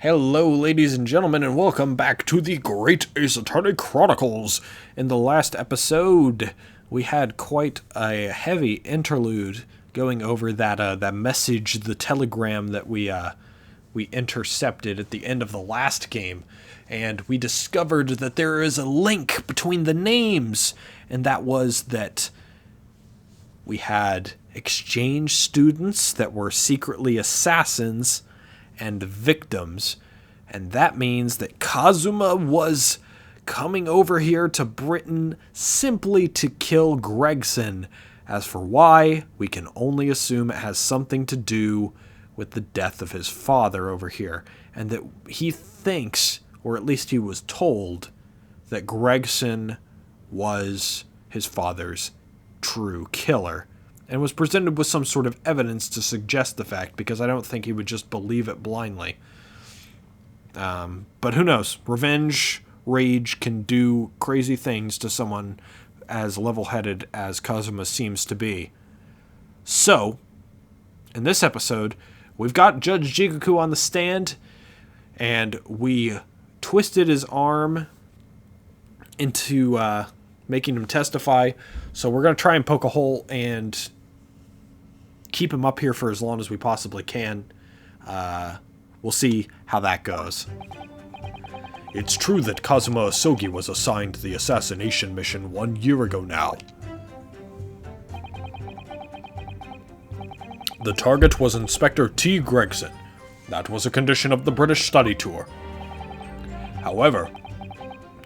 Hello, ladies and gentlemen, and welcome back to the Great Ace Attorney Chronicles. In the last episode, we had quite a heavy interlude going over that message, the telegram that we intercepted at the end of the last game, and we discovered that there is a link between the names, and that was that we had exchange students that were secretly assassins and victims, and that means that Kazuma was coming over here to Britain simply to kill Gregson. As for why, we can only assume it has something to do with the death of his father over here, and that he thinks, or at least he was told, that Gregson was his father's true killer, and was presented with some sort of evidence to suggest the fact, because I don't think he would just believe it blindly. But who knows? Revenge, rage can do crazy things to someone as level-headed as Kazuma seems to be. So, in this episode, we've got Judge Jigoku on the stand, and we twisted his arm into making him testify. So we're going to try and poke a hole and keep him up here for as long as we possibly can. We'll see how that goes. It's true that Kazuma Asogi was assigned the assassination mission 1 year ago now. The target was Inspector T. Gregson. That was a condition of the British study tour. However,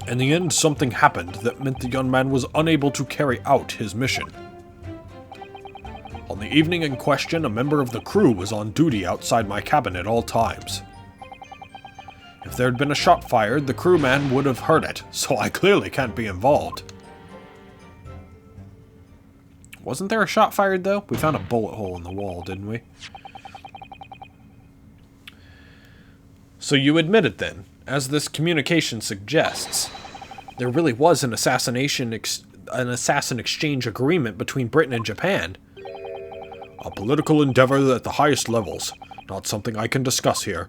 in the end, something happened that meant the young man was unable to carry out his mission. On the evening in question, a member of the crew was on duty outside my cabin at all times. If there had been a shot fired, the crewman would have heard it, so I clearly can't be involved. Wasn't there a shot fired, though? We found a bullet hole in the wall, didn't we? So you admit it then, as this communication suggests. There really was an assassin exchange agreement between Britain and Japan. A political endeavor at the highest levels, not something I can discuss here.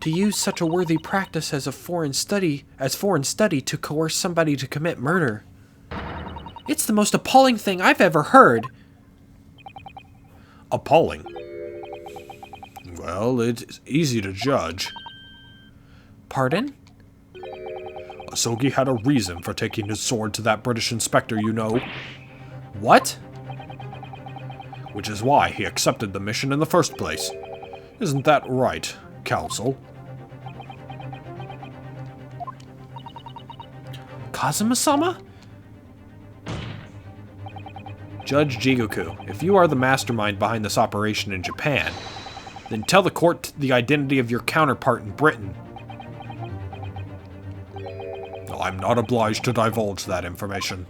To use such a worthy practice as foreign study to coerce somebody to commit murder. It's the most appalling thing I've ever heard. Appalling? Well, it's easy to judge. Pardon? Asogi had a reason for taking his sword to that British inspector, you know. What? Which is why he accepted the mission in the first place. Isn't that right, Counsel? Kazuma-sama? Judge Jigoku, if you are the mastermind behind this operation in Japan, then tell the court the identity of your counterpart in Britain. I'm not obliged to divulge that information.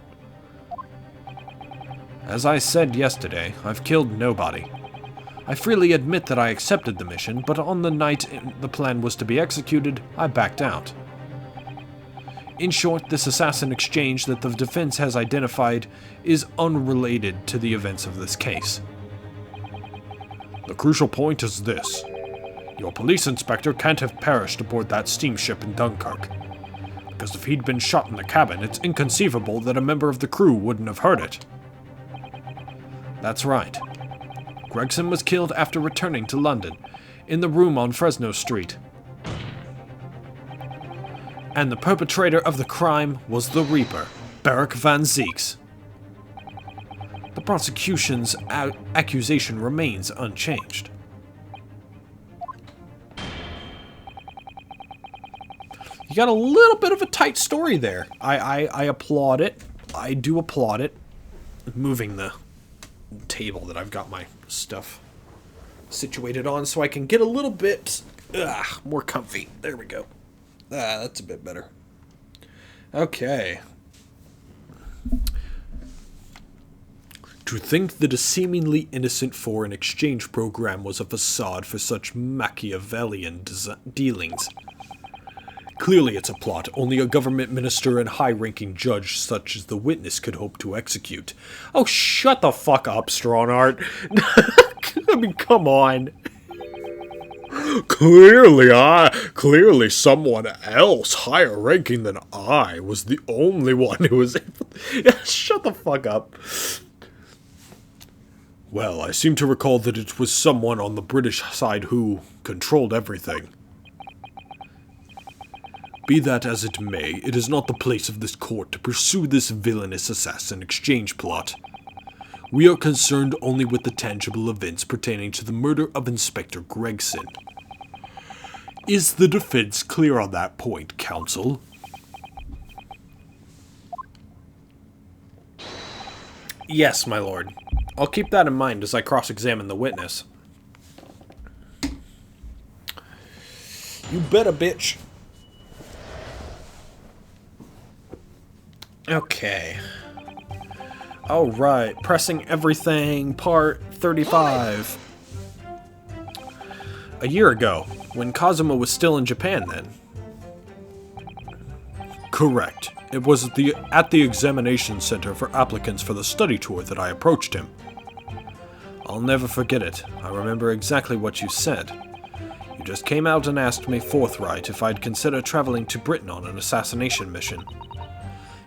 As I said yesterday, I've killed nobody. I freely admit that I accepted the mission, but on the night the plan was to be executed, I backed out. In short, this assassin exchange that the defense has identified is unrelated to the events of this case. The crucial point is this. Your police inspector can't have perished aboard that steamship in Dunkirk. Because if he'd been shot in the cabin, it's inconceivable that a member of the crew wouldn't have heard it. That's right. Gregson was killed after returning to London, in the room on Fresno Street. And the perpetrator of the crime was the Reaper, Beric Van Zieks. The prosecution's accusation remains unchanged. You got a little bit of a tight story there. I applaud it. I do applaud it. Moving the table that I've got my stuff situated on so I can get a little bit more comfy. There we go. That's a bit better. Okay. To think that a seemingly innocent foreign exchange program was a facade for such Machiavellian dealings. Clearly it's a plot only a government minister and high-ranking judge such as the witness could hope to execute. Oh, shut the fuck up, Stronart. I mean, come on. Clearly someone else higher ranking than I was the only one who was able... Shut the fuck up. Well, I seem to recall that it was someone on the British side who controlled everything. Be that as it may, it is not the place of this court to pursue this villainous assassin exchange plot. We are concerned only with the tangible events pertaining to the murder of Inspector Gregson. Is the defense clear on that point, counsel? Yes, my lord. I'll keep that in mind as I cross-examine the witness. You bet a bitch. Okay. Alright, pressing everything, part 35. A year ago, when Kazuma was still in Japan then. Correct. It was at the examination center for applicants for the study tour that I approached him. I'll never forget it. I remember exactly what you said. You just came out and asked me forthright if I'd consider traveling to Britain on an assassination mission.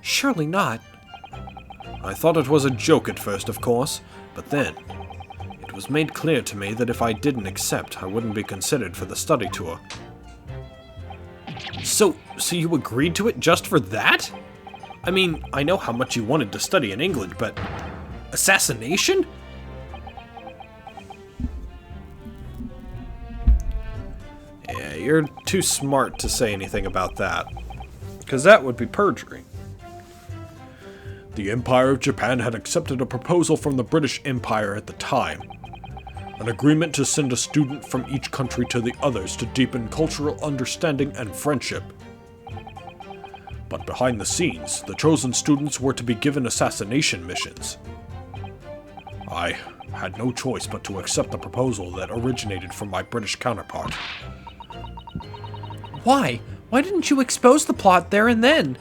Surely not. I thought it was a joke at first, of course, but then it was made clear to me that if I didn't accept, I wouldn't be considered for the study tour. So you agreed to it just for that? I mean, I know how much you wanted to study in England, but assassination? Yeah, you're too smart to say anything about that, because that would be perjury. The Empire of Japan had accepted a proposal from the British Empire at the time. An agreement to send a student from each country to the others to deepen cultural understanding and friendship. But behind the scenes, the chosen students were to be given assassination missions. I had no choice but to accept the proposal that originated from my British counterpart. Why? Why didn't you expose the plot there and then?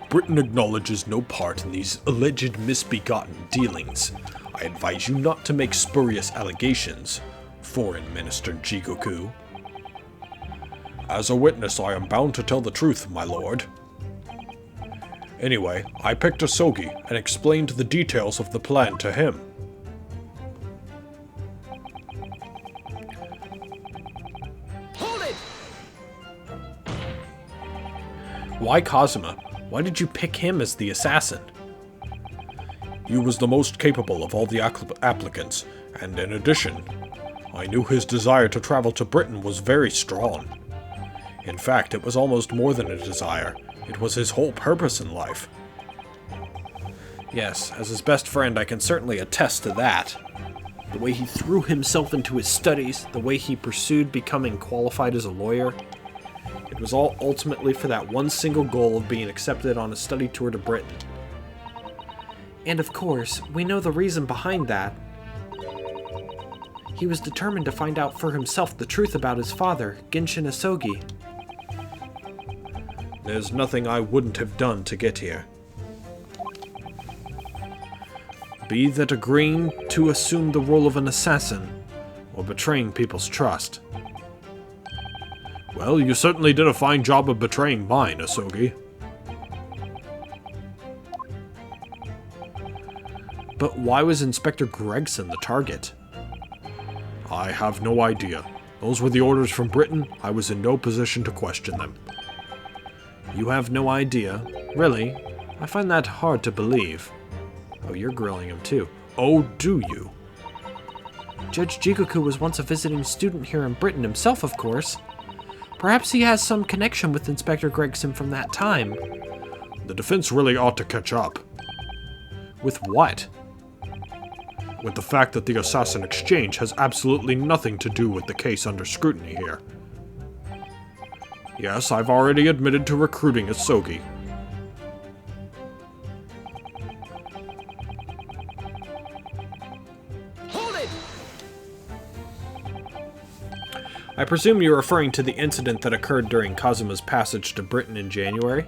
Britain acknowledges no part in these alleged misbegotten dealings. I advise you not to make spurious allegations, Foreign Minister Jigoku. As a witness, I am bound to tell the truth, my lord. Anyway, I picked Asogi and explained the details of the plan to him. Hold it! Why Kazuma? Why did you pick him as the assassin? He was the most capable of all the applicants, and in addition, I knew his desire to travel to Britain was very strong. In fact, it was almost more than a desire. It was his whole purpose in life. Yes, as his best friend, I can certainly attest to that. The way he threw himself into his studies, the way he pursued becoming qualified as a lawyer. It was all ultimately for that one single goal of being accepted on a study tour to Britain. And of course, we know the reason behind that. He was determined to find out for himself the truth about his father, Genshin Asogi. There's nothing I wouldn't have done to get here. Be that agreeing to assume the role of an assassin, or betraying people's trust. Well, you certainly did a fine job of betraying mine, Asogi. But why was Inspector Gregson the target? I have no idea. Those were the orders from Britain. I was in no position to question them. You have no idea? Really? I find that hard to believe. Oh, you're grilling him too. Oh, do you? Judge Jigoku was once a visiting student here in Britain himself, of course. Perhaps he has some connection with Inspector Gregson from that time. The defense really ought to catch up. With what? With the fact that the Assassin Exchange has absolutely nothing to do with the case under scrutiny here. Yes, I've already admitted to recruiting Asogi. Hold it! I presume you're referring to the incident that occurred during Kazuma's passage to Britain in January?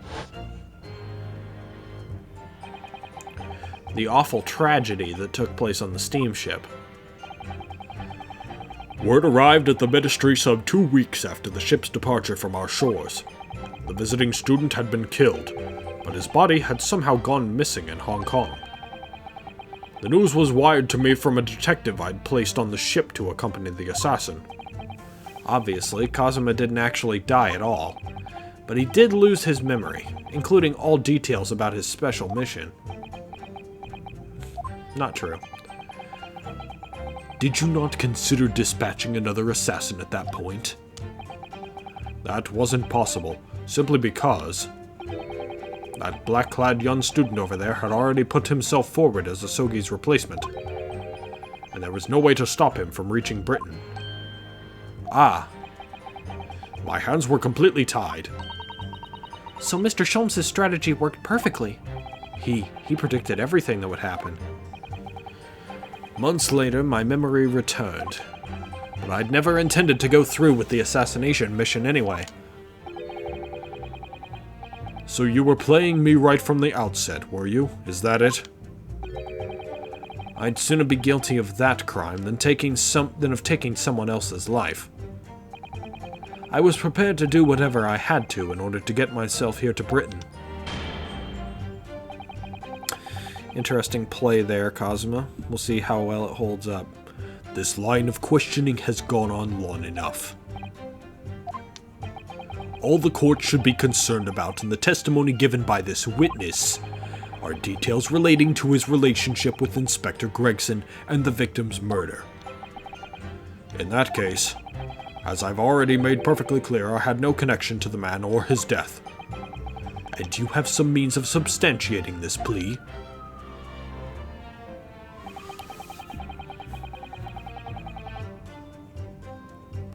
the awful tragedy that took place on the steamship. Word arrived at the Ministry some 2 weeks after the ship's departure from our shores. The visiting student had been killed, but his body had somehow gone missing in Hong Kong. The news was wired to me from a detective I'd placed on the ship to accompany the assassin. Obviously, Kazuma didn't actually die at all, but he did lose his memory, including all details about his special mission. Not true. Did you not consider dispatching another assassin at that point? That wasn't possible, simply because that black-clad young student over there had already put himself forward as Asogi's replacement, and there was no way to stop him from reaching Britain. Ah. My hands were completely tied. So Mr. Sholmes' strategy worked perfectly. He predicted everything that would happen. Months later, my memory returned, but I'd never intended to go through with the assassination mission anyway. So you were playing me right from the outset, were you? Is that it? I'd sooner be guilty of that crime than of taking someone else's life. I was prepared to do whatever I had to in order to get myself here to Britain. Interesting play there, Kazuma. We'll see how well it holds up. This line of questioning has gone on long enough. All the court should be concerned about in the testimony given by this witness are details relating to his relationship with Inspector Gregson and the victim's murder. In that case, as I've already made perfectly clear, I had no connection to the man or his death. And you have some means of substantiating this plea?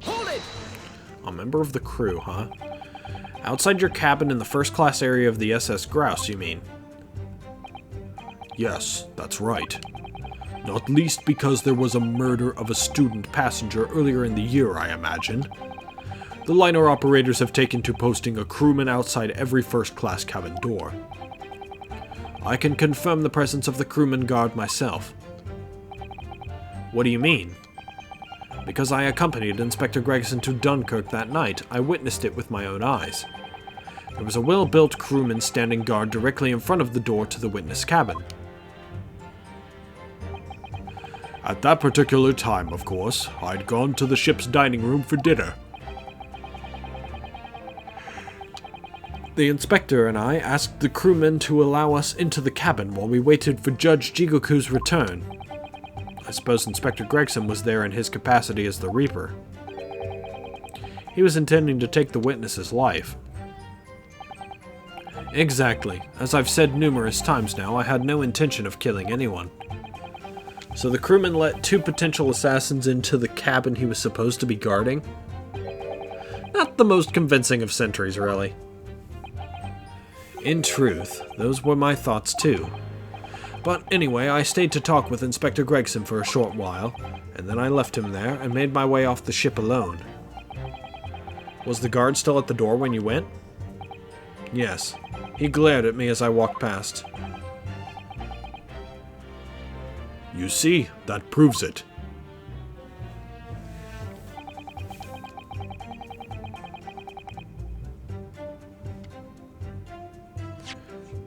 Hold it! A member of the crew, huh? Outside your cabin in the first-class area of the SS Grouse, you mean? Yes, that's right. Not least because there was a murder of a student passenger earlier in the year, I imagine. The liner operators have taken to posting a crewman outside every first-class cabin door. I can confirm the presence of the crewman guard myself. What do you mean? Because I accompanied Inspector Gregson to Dunkirk that night, I witnessed it with my own eyes. There was a well-built crewman standing guard directly in front of the door to the witness cabin. At that particular time, of course, I'd gone to the ship's dining room for dinner. The inspector and I asked the crewmen to allow us into the cabin while we waited for Judge Jigoku's return. I suppose Inspector Gregson was there in his capacity as the Reaper. He was intending to take the witness's life. Exactly. As I've said numerous times now, I had no intention of killing anyone. So the crewman let 2 potential assassins into the cabin he was supposed to be guarding? Not the most convincing of sentries, really. In truth, those were my thoughts too. But anyway, I stayed to talk with Inspector Gregson for a short while, and then I left him there and made my way off the ship alone. Was the guard still at the door when you went? Yes. He glared at me as I walked past. You see, that proves it.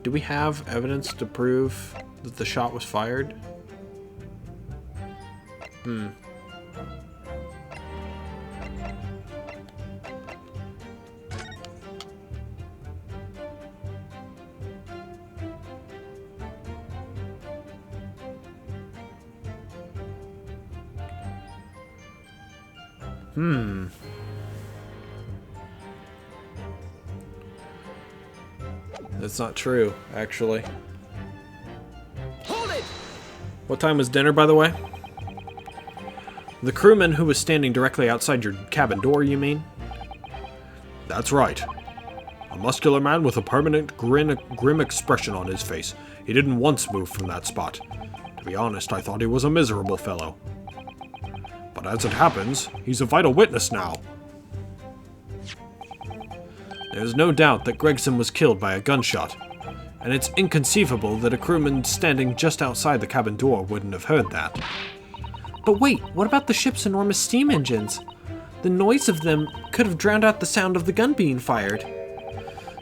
Do we have evidence to prove that the shot was fired? That's not true, actually. Hold it! What time was dinner, by the way? The crewman who was standing directly outside your cabin door, you mean? That's right. A muscular man with a permanent grim expression on his face. He didn't once move from that spot. To be honest, I thought he was a miserable fellow. But as it happens, he's a vital witness now. There's no doubt that Gregson was killed by a gunshot, and it's inconceivable that a crewman standing just outside the cabin door wouldn't have heard that. But wait, what about the ship's enormous steam engines? The noise of them could have drowned out the sound of the gun being fired.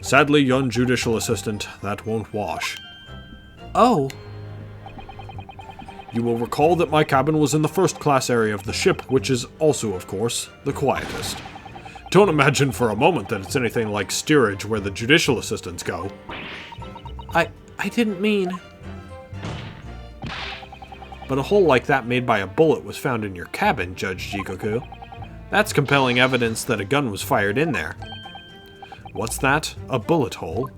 Sadly, young judicial assistant, that won't wash. Oh. You will recall that my cabin was in the first-class area of the ship, which is also, of course, the quietest. Don't imagine for a moment that it's anything like steerage where the judicial assistants go. I didn't mean... But a hole like that made by a bullet was found in your cabin, Judge Jigoku. That's compelling evidence that a gun was fired in there. What's that? A bullet hole?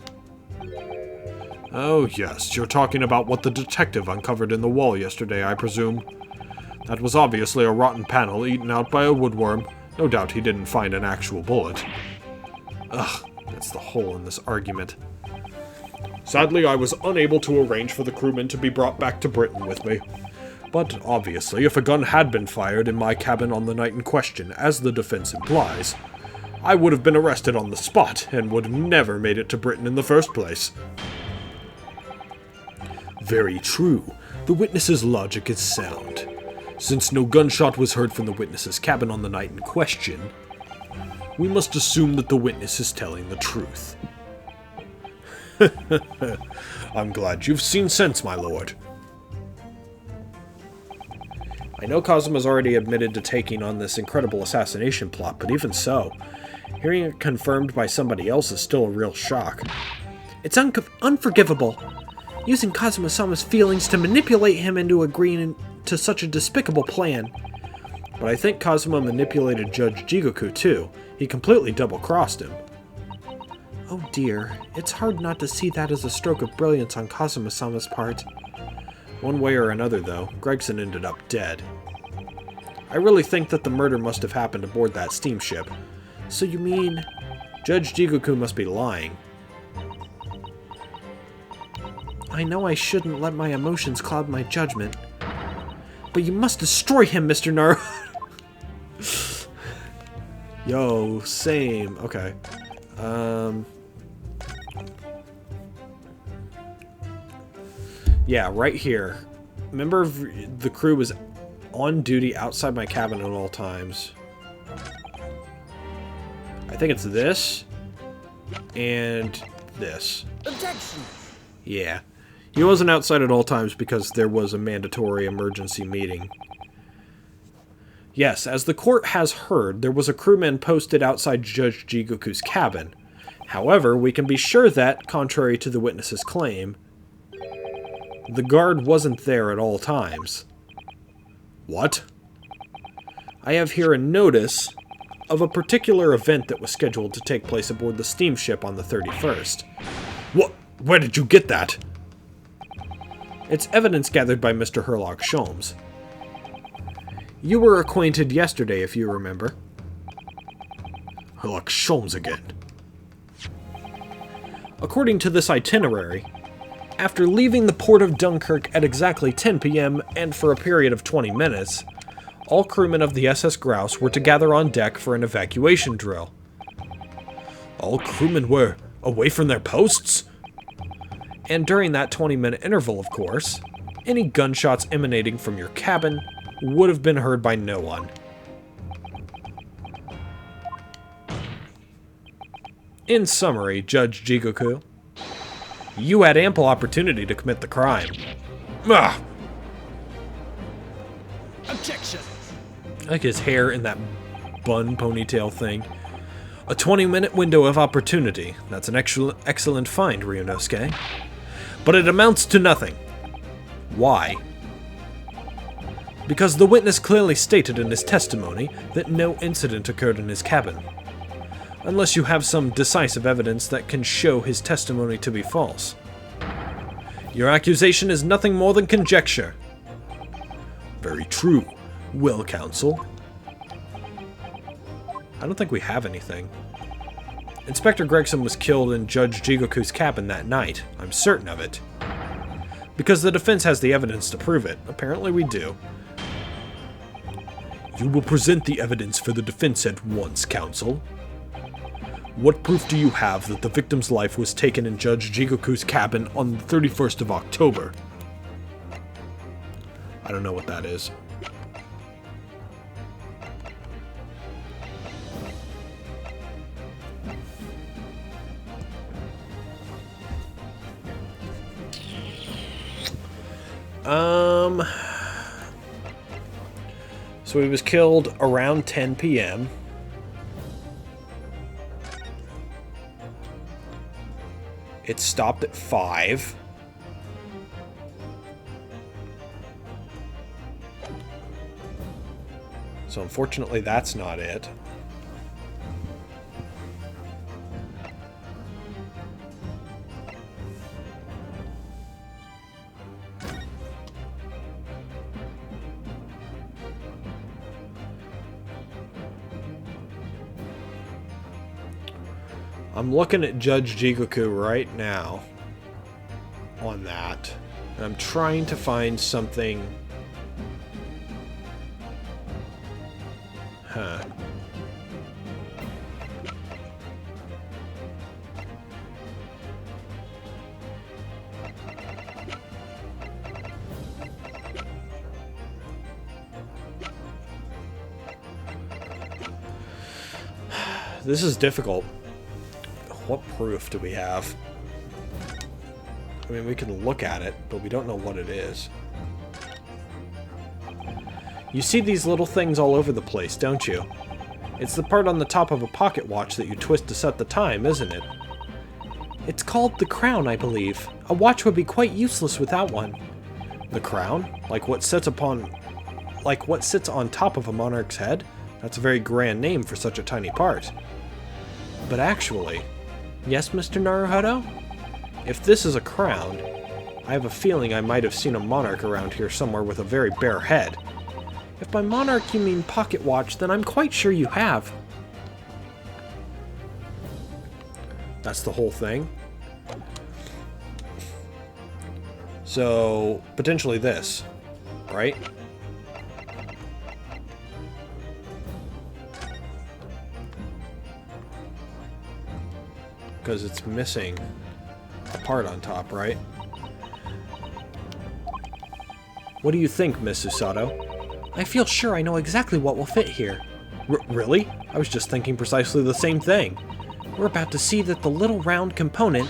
Oh yes, you're talking about what the detective uncovered in the wall yesterday, I presume. That was obviously a rotten panel eaten out by a woodworm. No doubt he didn't find an actual bullet. Ugh, that's the hole in this argument. Sadly, I was unable to arrange for the crewmen to be brought back to Britain with me. But obviously, if a gun had been fired in my cabin on the night in question, as the defense implies, I would have been arrested on the spot and would have never made it to Britain in the first place. Very true. The witness's logic is sound. Since no gunshot was heard from the witness's cabin on the night in question, we must assume that the witness is telling the truth. I'm glad you've seen sense, my lord. I know Kazuma's already admitted to taking on this incredible assassination plot, but even so, hearing it confirmed by somebody else is still a real shock. It's unforgivable. Using Kazuma-sama's feelings to manipulate him into agreeing to such a despicable plan. But I think Kazuma manipulated Judge Jigoku too. He completely double-crossed him. Oh dear, it's hard not to see that as a stroke of brilliance on Kazuma-sama's part. One way or another, though, Gregson ended up dead. I really think that the murder must have happened aboard that steamship. So you mean... Judge Jigoku must be lying. I know I shouldn't let my emotions cloud my judgment. But you must destroy him, Mr. Naruto. Yo, same. Okay. Yeah, right here. Remember, the crew was on duty outside my cabin at all times. I think it's this and this. Objection! Yeah. He wasn't outside at all times because there was a mandatory emergency meeting. Yes, as the court has heard, there was a crewman posted outside Judge Jigoku's cabin. However, we can be sure that, contrary to the witness's claim, the guard wasn't there at all times. What? I have here a notice of a particular event that was scheduled to take place aboard the steamship on the 31st. What? Where did you get that? It's evidence gathered by Mr. Herlock Sholmes. You were acquainted yesterday, if you remember. Herlock Sholmes again. According to this itinerary, after leaving the port of Dunkirk at exactly 10 p.m. and for a period of 20 minutes, all crewmen of the SS Grouse were to gather on deck for an evacuation drill. All crewmen were away from their posts? And during that 20-minute interval, of course, any gunshots emanating from your cabin would have been heard by no one. In summary, Judge Jigoku, you had ample opportunity to commit the crime. Ugh. Objection! Like his hair in that bun ponytail thing. A 20-minute window of opportunity. That's an excellent find, Ryunosuke. But it amounts to nothing. Why? Because the witness clearly stated in his testimony that no incident occurred in his cabin. Unless you have some decisive evidence that can show his testimony to be false. Your accusation is nothing more than conjecture. Very true. Well, counsel. I don't think we have anything. Inspector Gregson was killed in Judge Jigoku's cabin that night. I'm certain of it. Because the defense has the evidence to prove it. Apparently we do. You will present the evidence for the defense at once, counsel. What proof do you have that the victim's life was taken in Judge Jigoku's cabin on the 31st of October? I don't know what that is. So he was killed around 10 p.m. It stopped at 5. So unfortunately, that's not it. I'm looking at Judge Jigoku right now on that, and I'm trying to find something. Huh. This is difficult. What proof do we have? I mean, we can look at it, but we don't know what it is. You see these little things all over the place, don't you? It's the part on the top of a pocket watch that you twist to set the time, isn't it? It's called the crown, I believe. A watch would be quite useless without one. The crown? Like what sits on top of a monarch's head? That's a very grand name for such a tiny part. But actually... Yes, Mr. Naruhodo? If this is a crown, I have a feeling I might have seen a monarch around here somewhere with a very bare head. If by monarch you mean pocket watch, then I'm quite sure you have. That's the whole thing? So, potentially this, right? Because it's missing a part on top, right? What do you think, Miss Usato? I feel sure I know exactly what will fit here. Really? I was just thinking precisely the same thing. We're about to see that the little round component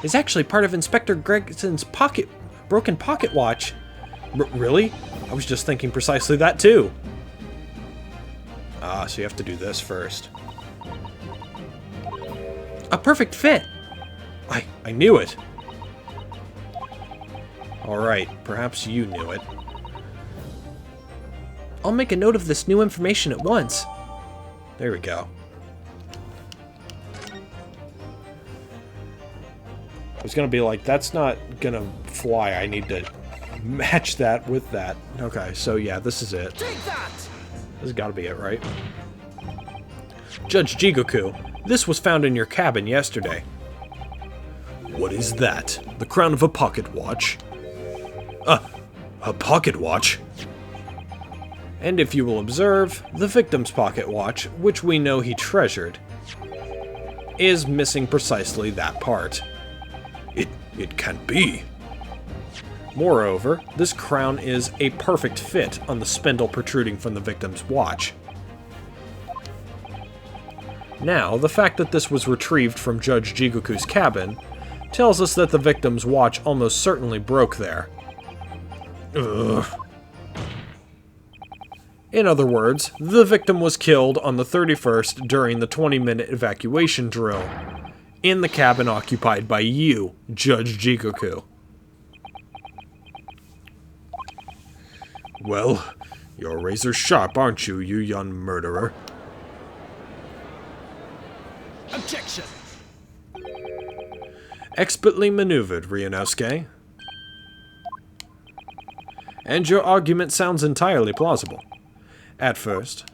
is actually part of Inspector Gregson's broken pocket watch. Really? I was just thinking precisely that too. Ah, so you have to do this first. A perfect fit! I knew it! Alright, perhaps you knew it. I'll make a note of this new information at once. There we go. I was gonna be like, that's not gonna fly. I need to match that with that. Okay, so yeah, this is it. Take that! This has gotta be it, right? Judge Jigoku, this was found in your cabin yesterday. What is that? The crown of a pocket watch? A pocket watch? And if you will observe, the victim's pocket watch, which we know he treasured, is missing precisely that part. It can't be. Moreover, this crown is a perfect fit on the spindle protruding from the victim's watch. Now, the fact that this was retrieved from Judge Jigoku's cabin tells us that the victim's watch almost certainly broke there. Ugh. In other words, the victim was killed on the 31st during the 20-minute evacuation drill, in the cabin occupied by you, Judge Jigoku. Well, you're razor sharp, aren't you, you young murderer? Objection! Expertly maneuvered, Ryunosuke. And your argument sounds entirely plausible. At first.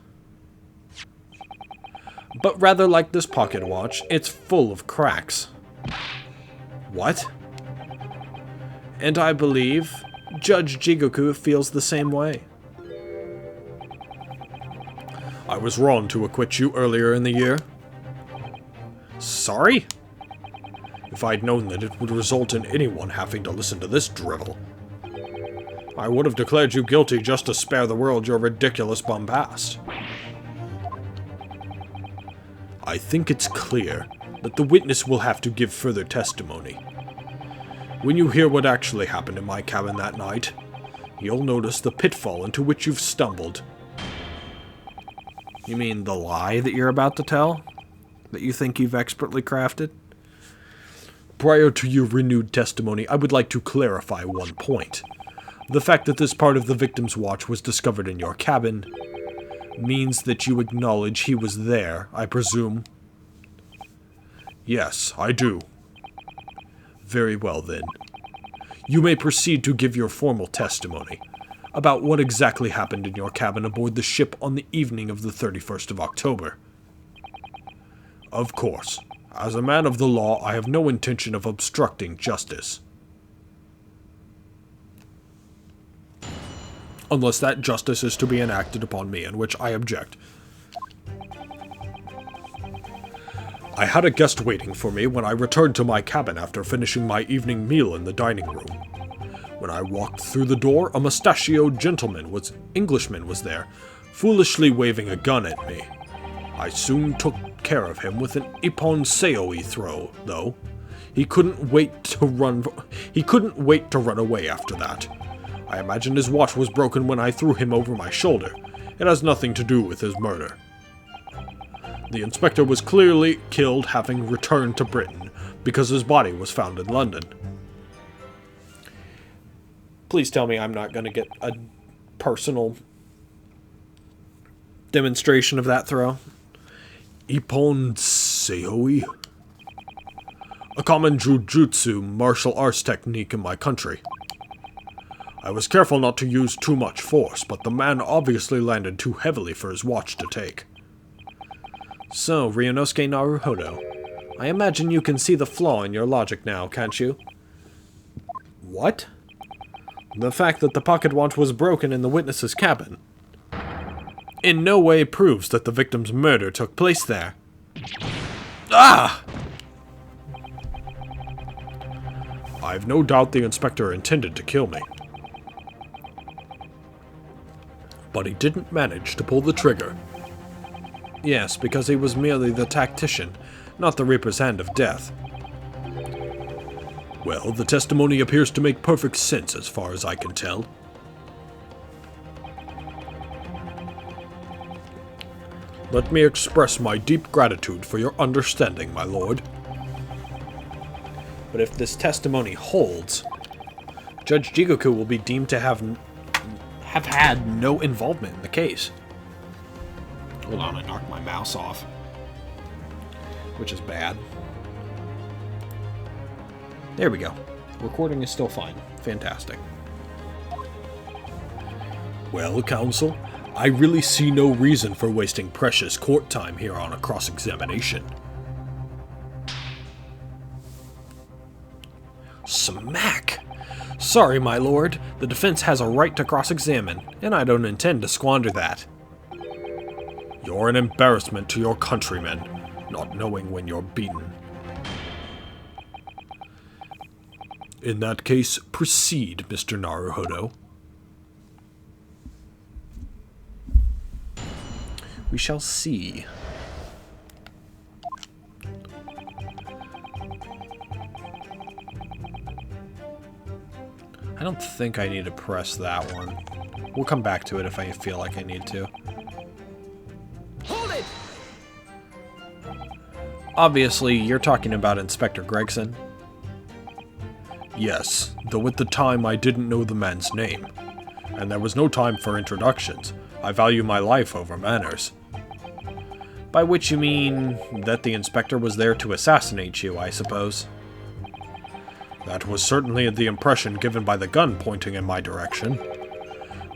But rather like this pocket watch, it's full of cracks. What? And I believe Judge Jigoku feels the same way. I was wrong to acquit you earlier in the year. Sorry? If I'd known that it would result in anyone having to listen to this drivel, I would have declared you guilty just to spare the world your ridiculous bombast. I think it's clear that the witness will have to give further testimony. When you hear what actually happened in my cabin that night, you'll notice the pitfall into which you've stumbled. You mean the lie that you're about to tell? That you think you've expertly crafted? Prior to your renewed testimony, I would like to clarify one point. The fact that this part of the victim's watch was discovered in your cabin means that you acknowledge he was there, I presume? Yes, I do. Very well then. You may proceed to give your formal testimony about what exactly happened in your cabin aboard the ship on the evening of the 31st of October. Of course, as a man of the law, I have no intention of obstructing justice. Unless that justice is to be enacted upon me, in which I object. I had a guest waiting for me when I returned to my cabin after finishing my evening meal in the dining room. When I walked through the door, a mustachioed Englishman was there, foolishly waving a gun at me. I soon took care of him with an Ippon Seoi throw, though. He couldn't wait to run away after that. I imagine his watch was broken when I threw him over my shoulder. It has nothing to do with his murder. The inspector was clearly killed having returned to Britain, because his body was found in London. Please tell me I'm not going to get a personal demonstration of that throw. Ippon Seoi? A common jujutsu martial arts technique in my country. I was careful not to use too much force, but the man obviously landed too heavily for his watch to take. So, Ryunosuke Naruhodo, I imagine you can see the flaw in your logic now, can't you? What? The fact that the pocket watch was broken in the witness's cabin in no way proves that the victim's murder took place there. Ah! I've no doubt the inspector intended to kill me. But he didn't manage to pull the trigger. Yes, because he was merely the tactician, not the Reaper's hand of death. Well, the testimony appears to make perfect sense as far as I can tell. Let me express my deep gratitude for your understanding, my lord. But if this testimony holds, Judge Jigoku will be deemed to have had no involvement in the case. Hold on, I knocked my mouse off. Which is bad. There we go. Recording is still fine. Fantastic. Well, counsel, I really see no reason for wasting precious court time here on a cross-examination. Smack! Sorry, my lord. The defense has a right to cross-examine, and I don't intend to squander that. You're an embarrassment to your countrymen, not knowing when you're beaten. In that case, proceed, Mr. Naruhodo. We shall see. I don't think I need to press that one. We'll come back to it if I feel like I need to. Hold it! Obviously, you're talking about Inspector Gregson. Yes, though at the time I didn't know the man's name. And there was no time for introductions. I value my life over manners. By which you mean that the inspector was there to assassinate you, I suppose. That was certainly the impression given by the gun pointing in my direction.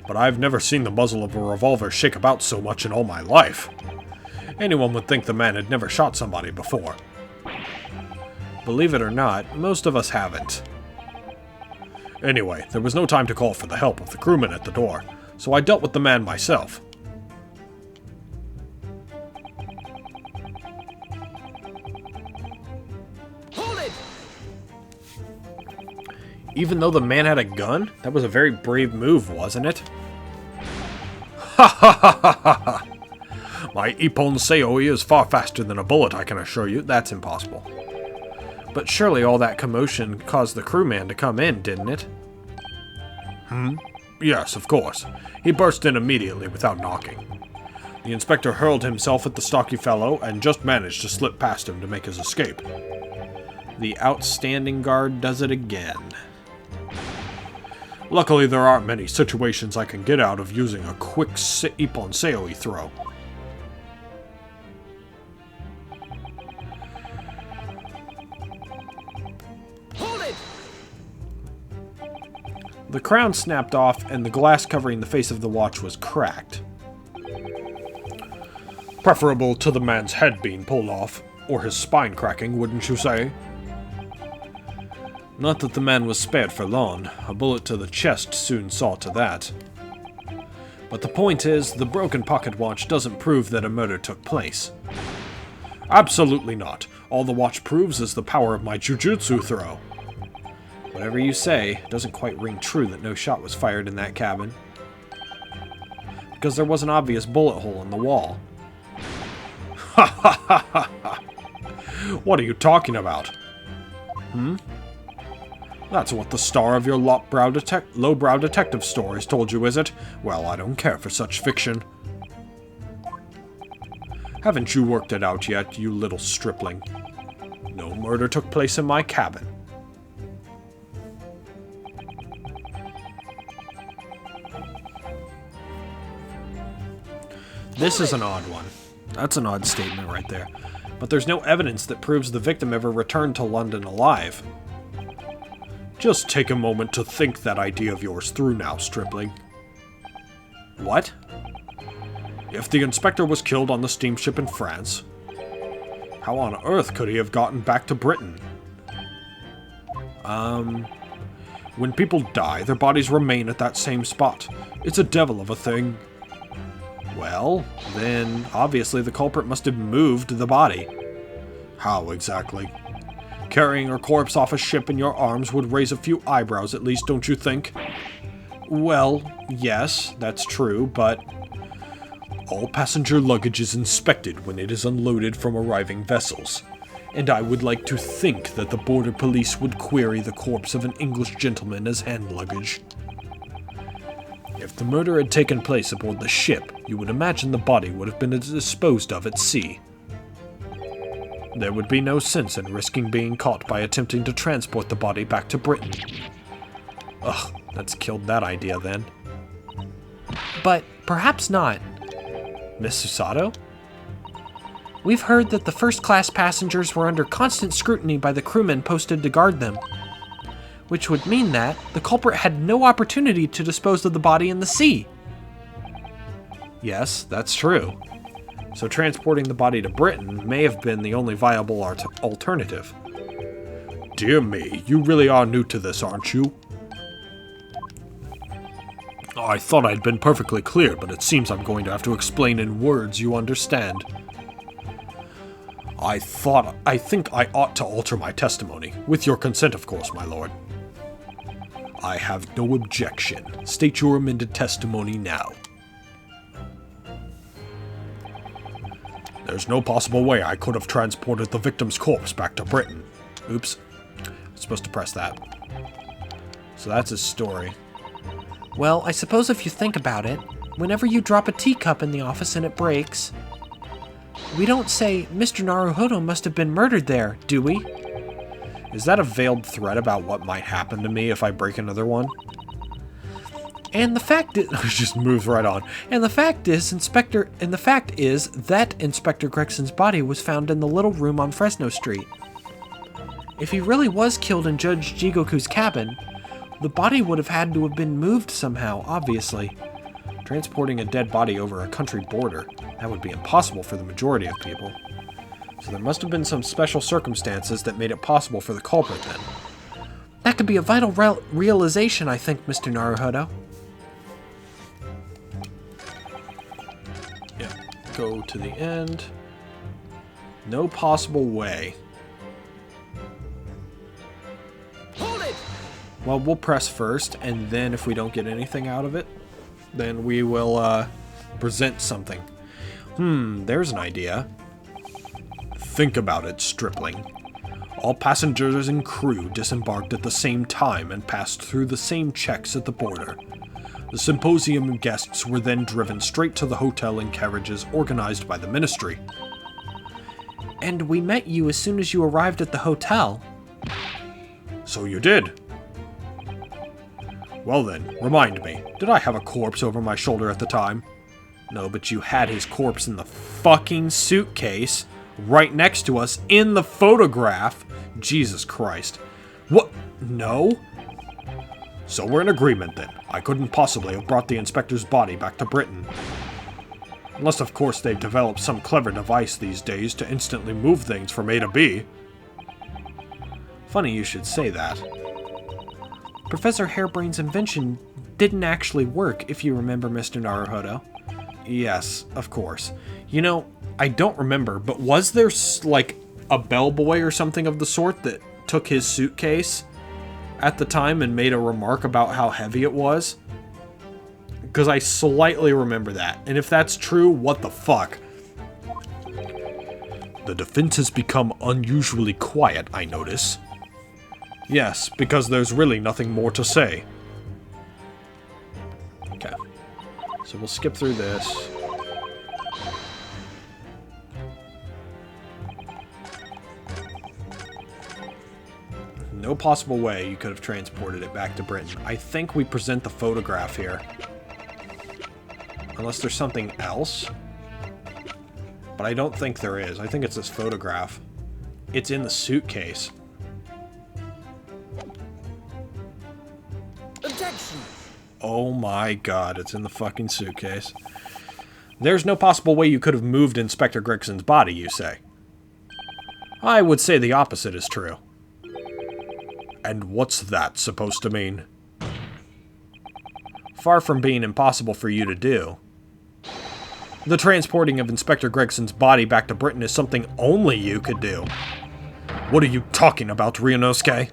But I've never seen the muzzle of a revolver shake about so much in all my life. Anyone would think the man had never shot somebody before. Believe it or not, most of us haven't. Anyway, there was no time to call for the help of the crewman at the door, so I dealt with the man myself. Even though the man had a gun? That was a very brave move, wasn't it? Ha ha ha ha ha ha! My Ippon Seoi is far faster than a bullet, I can assure you. That's impossible. But surely all that commotion caused the crewman to come in, didn't it? Yes, of course. He burst in immediately without knocking. The inspector hurled himself at the stocky fellow and just managed to slip past him to make his escape. The outstanding guard does it again. Luckily, there aren't many situations I can get out of using a quick Ippon Seoi throw. The crown snapped off, and the glass covering the face of the watch was cracked. Preferable to the man's head being pulled off, or his spine cracking, wouldn't you say? Not that the man was spared for long. A bullet to the chest soon saw to that. But the point is, the broken pocket watch doesn't prove that a murder took place. Absolutely not. All the watch proves is the power of my jujutsu throw. Whatever you say, it doesn't quite ring true that no shot was fired in that cabin. Because there was an obvious bullet hole in the wall. Ha ha ha ha ha! What are you talking about? That's what the star of your lowbrow detective stories told you, is it? Well, I don't care for such fiction. Haven't you worked it out yet, you little stripling? No murder took place in my cabin. This is an odd one. That's an odd statement right there. But there's no evidence that proves the victim ever returned to London alive. Just take a moment to think that idea of yours through now, stripling. What? If the inspector was killed on the steamship in France, how on earth could he have gotten back to Britain? When people die, their bodies remain at that same spot. It's a devil of a thing. Well, then, obviously the culprit must have moved the body. How exactly? Carrying her corpse off a ship in your arms would raise a few eyebrows at least, don't you think? Well, yes, that's true, but all passenger luggage is inspected when it is unloaded from arriving vessels, and I would like to think that the border police would query the corpse of an English gentleman as hand luggage. If the murder had taken place aboard the ship, you would imagine the body would have been disposed of at sea. There would be no sense in risking being caught by attempting to transport the body back to Britain. Ugh, that's killed that idea then. But perhaps not. Miss Susato? We've heard that the first-class passengers were under constant scrutiny by the crewmen posted to guard them, which would mean that the culprit had no opportunity to dispose of the body in the sea. Yes, that's true. So transporting the body to Britain may have been the only viable alternative. Dear me, you really are new to this, aren't you? I thought I'd been perfectly clear, but it seems I'm going to have to explain in words you understand. I think I ought to alter my testimony. With your consent, of course, my lord. I have no objection. State your amended testimony now. There's no possible way I could have transported the victim's corpse back to Britain. Oops. I'm supposed to press that. So that's his story. Well, I suppose if you think about it, whenever you drop a teacup in the office and it breaks, we don't say, Mr. Naruhodo must have been murdered there, do we? Is that a veiled threat about what might happen to me if I break another one? And the fact is, just moves right on. And the fact is that Inspector Gregson's body was found in the little room on Fresno Street. If he really was killed in Judge Jigoku's cabin, the body would have had to have been moved somehow, obviously. Transporting a dead body over a country border, that would be impossible for the majority of people. So there must have been some special circumstances that made it possible for the culprit then. That could be a vital realization, I think, Mr. Naruhodo. Yeah, go to the end. No possible way. Hold it! Well, we'll press first, and then if we don't get anything out of it, then we will present something. There's an idea. Think about it, stripling. All passengers and crew disembarked at the same time and passed through the same checks at the border. The symposium guests were then driven straight to the hotel in carriages organized by the ministry. And we met you as soon as you arrived at the hotel. So you did. Well then, remind me, did I have a corpse over my shoulder at the time? No, but you had his corpse in the fucking suitcase, right next to us, in the photograph. Jesus Christ. What? No? So we're in agreement then. I couldn't possibly have brought the inspector's body back to Britain. Unless, of course, they've developed some clever device these days to instantly move things from A to B. Funny you should say that. Professor Harebrain's invention didn't actually work, if you remember, Mr. Naruhodo. Yes, of course. You know, I don't remember, but was there, like, a bellboy or something of the sort that took his suitcase at the time and made a remark about how heavy it was? Because I slightly remember that. And if that's true, what the fuck? The defense has become unusually quiet, I notice. Yes, because there's really nothing more to say. Okay. So we'll skip through this. No possible way you could have transported it back to Britain. I think we present the photograph here. Unless there's something else. But I don't think there is. I think it's this photograph. It's in the suitcase. Objection! Oh my god, it's in the fucking suitcase. There's no possible way you could have moved Inspector Gregson's body, you say? I would say the opposite is true. And what's that supposed to mean? Far from being impossible for you to do. The transporting of Inspector Gregson's body back to Britain is something only you could do. What are you talking about, Ryunosuke?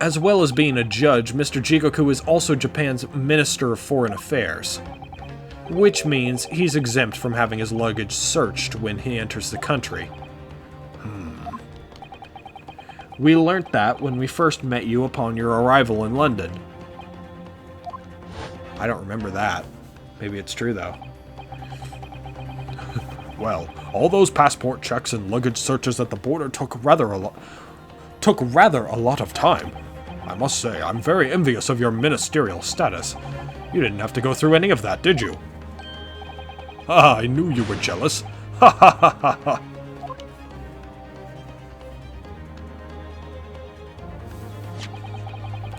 As well as being a judge, Mr. Jigoku is also Japan's Minister of Foreign Affairs. Which means he's exempt from having his luggage searched when he enters the country. We learnt that when we first met you upon your arrival in London. I don't remember that. Maybe it's true, though. Well, all those passport checks and luggage searches at the border took rather a lot of time. I must say, I'm very envious of your ministerial status. You didn't have to go through any of that, did you? Ah, I knew you were jealous. Ha ha ha ha ha.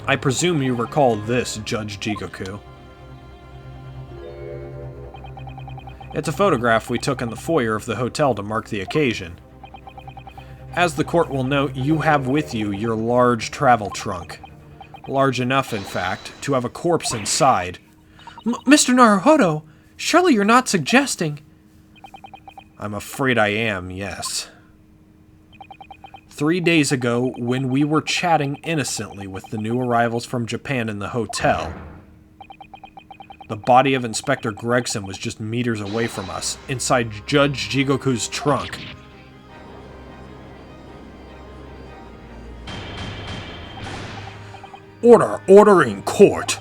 I presume you recall this, Judge Jigoku. It's a photograph we took in the foyer of the hotel to mark the occasion. As the court will note, you have with you your large travel trunk. Large enough, in fact, to have a corpse inside. Mr. Naruhodo, surely you're not suggesting... I'm afraid I am, yes. 3 days ago, when we were chatting innocently with the new arrivals from Japan in the hotel, the body of Inspector Gregson was just meters away from us, inside Judge Jigoku's trunk. Order in court!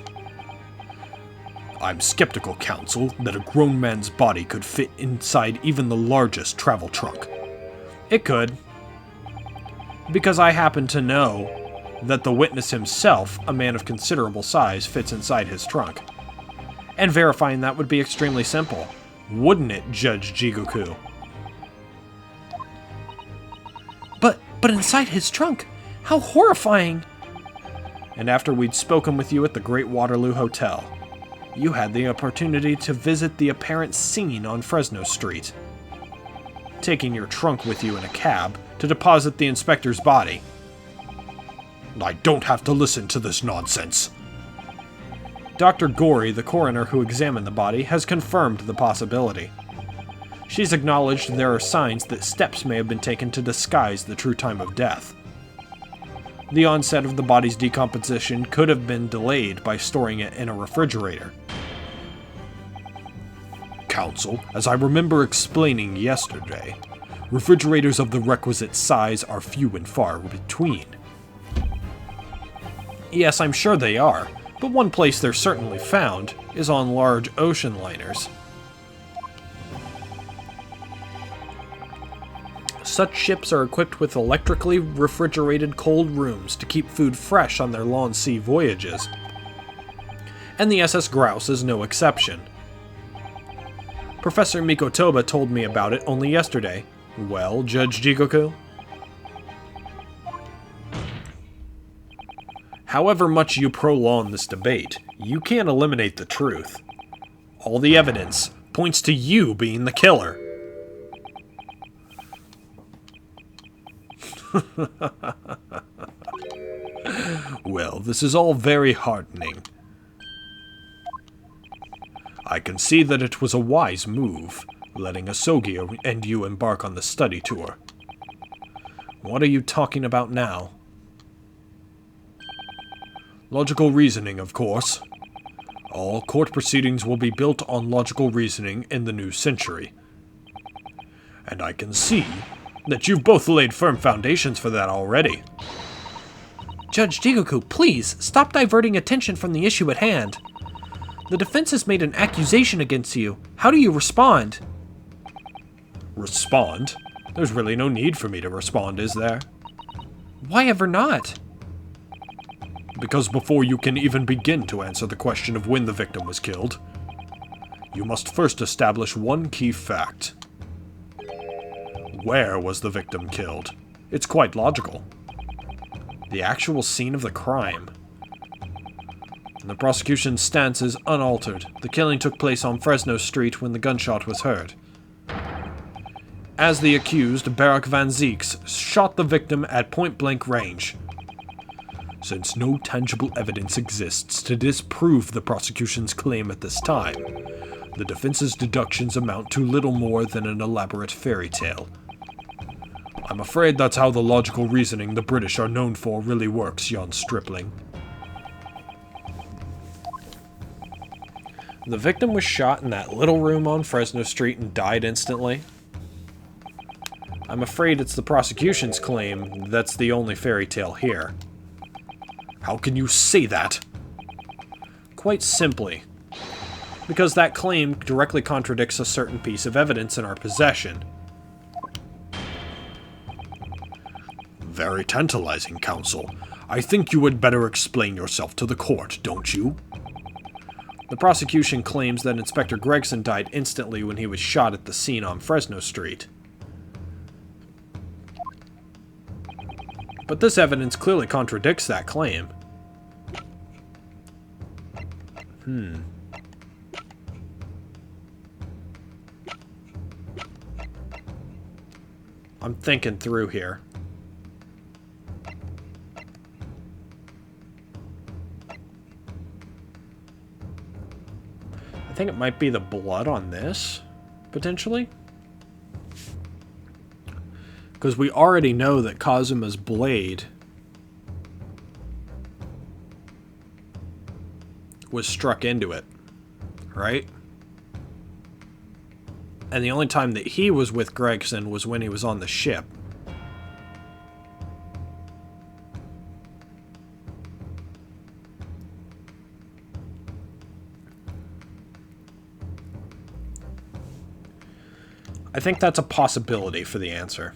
I'm skeptical, counsel, that a grown man's body could fit inside even the largest travel trunk. It could. Because I happen to know that the witness himself, a man of considerable size, fits inside his trunk. And verifying that would be extremely simple. Wouldn't it, Judge Jigoku? But inside his trunk? How horrifying! And after we'd spoken with you at the Great Waterloo Hotel, you had the opportunity to visit the apparent scene on Fresno Street, taking your trunk with you in a cab to deposit the inspector's body. I don't have to listen to this nonsense. Dr. Gori, the coroner who examined the body, has confirmed the possibility. She's acknowledged there are signs that steps may have been taken to disguise the true time of death. the onset of the body's decomposition could have been delayed by storing it in a refrigerator. Counsel, as I remember explaining yesterday, refrigerators of the requisite size are few and far between. Yes, I'm sure they are, but one place they're certainly found is on large ocean liners. Such ships are equipped with electrically refrigerated cold rooms to keep food fresh on their long sea voyages. And the SS Grouse is no exception. Professor Mikotoba told me about it only yesterday. Well, Judge Jigoku? However much you prolong this debate, you can't eliminate the truth. All the evidence points to you being the killer. Well, this is all very heartening. I can see that it was a wise move, letting Asogi and you embark on the study tour. What are you talking about now? Logical reasoning, of course. All court proceedings will be built on logical reasoning in the new century. And I can see that you've both laid firm foundations for that already. Judge Jigoku, please, stop diverting attention from the issue at hand. The defense has made an accusation against you. How do you respond? Respond? There's really no need for me to respond, is there? Why ever not? Because before you can even begin to answer the question of when the victim was killed, you must first establish one key fact. Where was the victim killed? It's quite logical. The actual scene of the crime. The prosecution's stance is unaltered. The killing took place on Fresno Street when the gunshot was heard. As the accused, Barak Van Zieks shot the victim at point-blank range. Since no tangible evidence exists to disprove the prosecution's claim at this time, the defense's deductions amount to little more than an elaborate fairy tale. I'm afraid that's how the logical reasoning the British are known for really works, yon stripling. The victim was shot in that little room on Fresno Street and died instantly. I'm afraid it's the prosecution's claim that's the only fairy tale here. How can you say that? Quite simply, because that claim directly contradicts a certain piece of evidence in our possession. Very tantalizing, counsel. I think you had better explain yourself to the court, don't you? The prosecution claims that Inspector Gregson died instantly when he was shot at the scene on Fresno Street. But this evidence clearly contradicts that claim. I'm thinking through here. I think it might be the blood on this, potentially. Because we already know that Kazuma's blade was struck into it, right? And the only time that he was with Gregson was when he was on the ship. I think that's a possibility for the answer.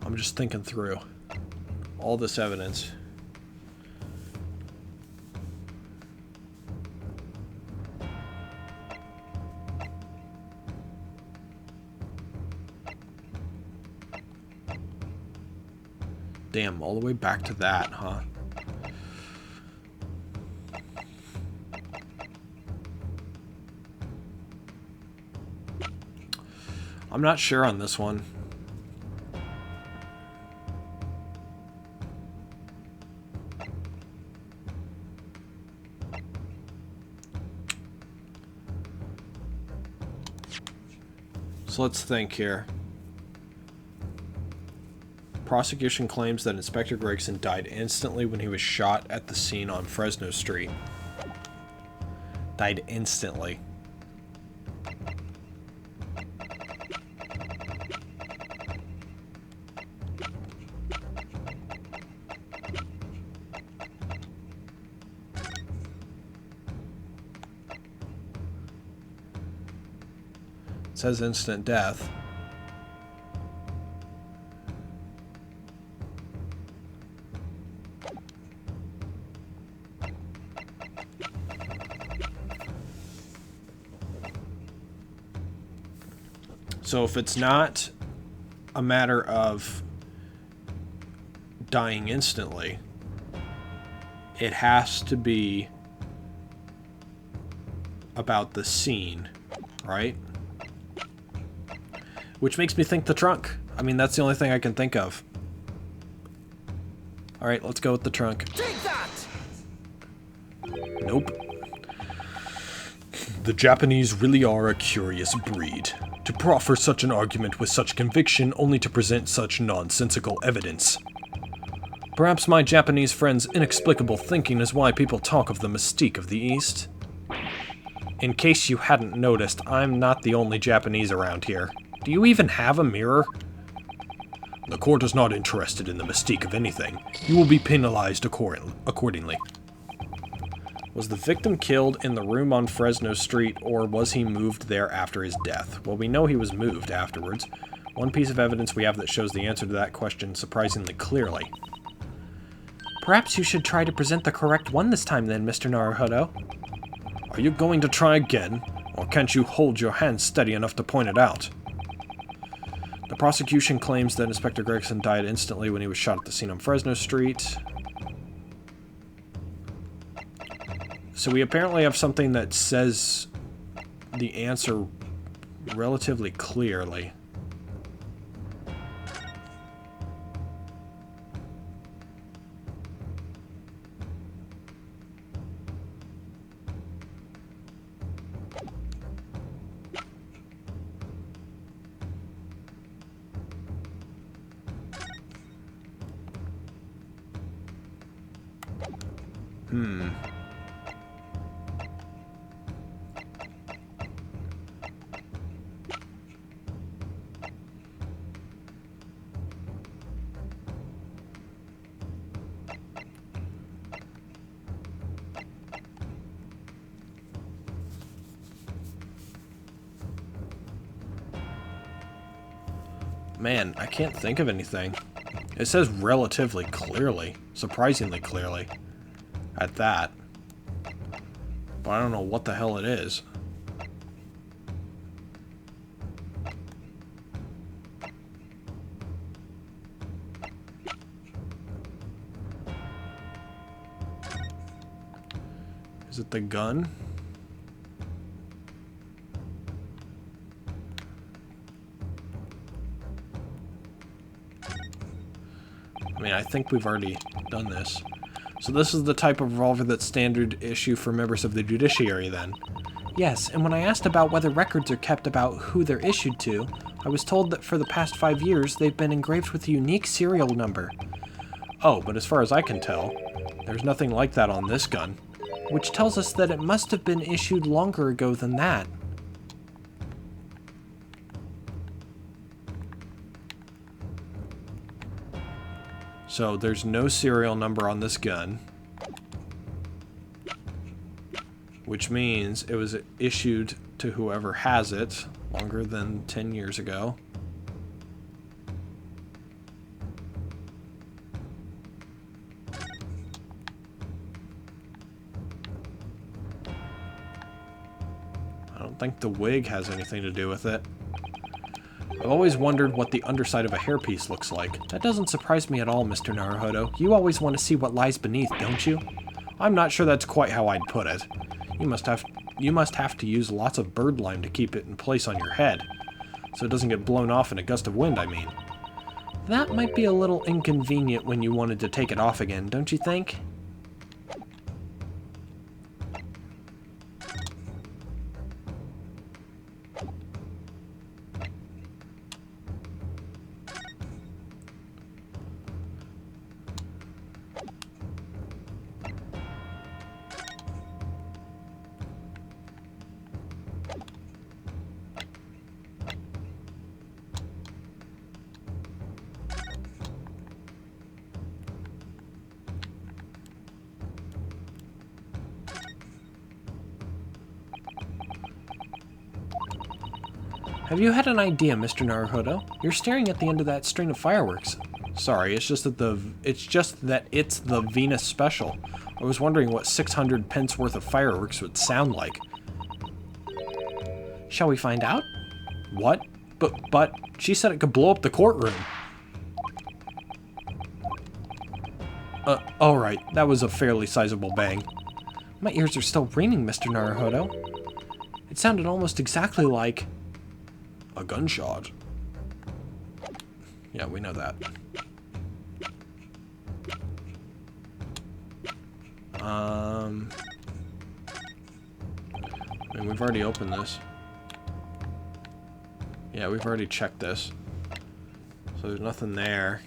I'm just thinking through all this evidence. Damn, all the way back to that, huh? I'm not sure on this one. So let's think here. Prosecution claims that Inspector Gregson died instantly when he was shot at the scene on Fresno Street. Died instantly. It says instant death. So if it's not a matter of dying instantly, it has to be about the scene, right? Which makes me think the trunk. I mean, that's the only thing I can think of. Alright, let's go with the trunk. Take that! Nope. The Japanese really are a curious breed. To proffer such an argument with such conviction only to present such nonsensical evidence. Perhaps my Japanese friend's inexplicable thinking is why people talk of the mystique of the East. In case you hadn't noticed, I'm not the only Japanese around here. Do you even have a mirror? The court is not interested in the mystique of anything. You will be penalized accordingly. Was the victim killed in the room on Fresno Street, or was he moved there after his death? Well, we know he was moved afterwards. One piece of evidence we have that shows the answer to that question surprisingly clearly. Perhaps you should try to present the correct one this time then, Mr. Naruhodo. Are you going to try again, or can't you hold your hand steady enough to point it out? The prosecution claims that Inspector Gregson died instantly when he was shot at the scene on Fresno Street. So we apparently have something that says the answer relatively clearly. Man, I can't think of anything. It says relatively clearly. Surprisingly clearly. At that. But I don't know what the hell it is. Is it the gun? I mean, I think we've already done this. So this is the type of revolver that's standard issue for members of the judiciary, then? Yes, and when I asked about whether records are kept about who they're issued to, I was told that for the past 5 years they've been engraved with a unique serial number. Oh, but as far as I can tell, there's nothing like that on this gun. Which tells us that it must have been issued longer ago than that. So there's no serial number on this gun, which means it was issued to whoever has it longer than 10 years ago. I don't think the wig has anything to do with it. I've always wondered what the underside of a hairpiece looks like. That doesn't surprise me at all, Mr. Naruhodo. You always want to see what lies beneath, don't you? I'm not sure that's quite how I'd put it. You must have to use lots of bird lime to keep it in place on your head, so it doesn't get blown off in a gust of wind, I mean. That might be a little inconvenient when you wanted to take it off again, don't you think? Have you had an idea, Mr. Naruhodo? You're staring at the end of that string of fireworks. Sorry, it's just that it's the Venus special. I was wondering what 600 pence worth of fireworks would sound like. Shall we find out? What? But she said it could blow up the courtroom. Alright, that was a fairly sizable bang. My ears are still ringing, Mr. Naruhodo. It sounded almost exactly like... a gunshot. Yeah, we know that. I mean, we've already opened this. Yeah, we've already checked this. So there's nothing there.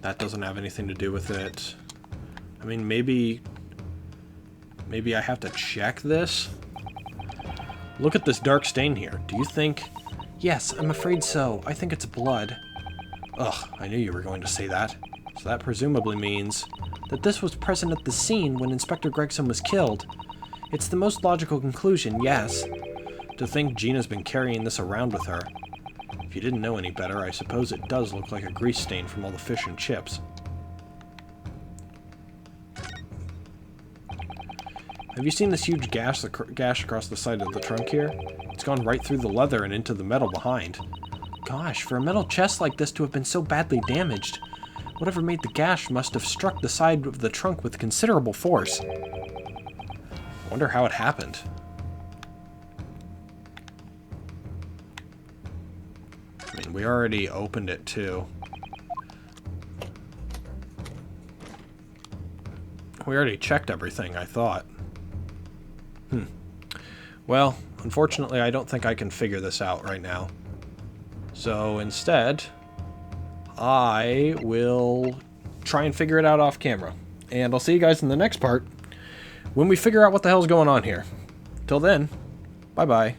That doesn't have anything to do with it. I mean, maybe I have to check this? Look at this dark stain here. Do you think... Yes, I'm afraid so. I think it's blood. Ugh, I knew you were going to say that. So that presumably means... that this was present at the scene when Inspector Gregson was killed. It's the most logical conclusion, yes. To think Gina's been carrying this around with her. If you didn't know any better, I suppose it does look like a grease stain from all the fish and chips. Have you seen this huge gash across the side of the trunk here? It's gone right through the leather and into the metal behind. Gosh, for a metal chest like this to have been so badly damaged, whatever made the gash must have struck the side of the trunk with considerable force. I wonder how it happened. I mean, we already opened it too. We already checked everything, I thought. Well, unfortunately, I don't think I can figure this out right now. So instead, I will try and figure it out off camera. And I'll see you guys in the next part when we figure out what the hell's going on here. Till then, bye-bye.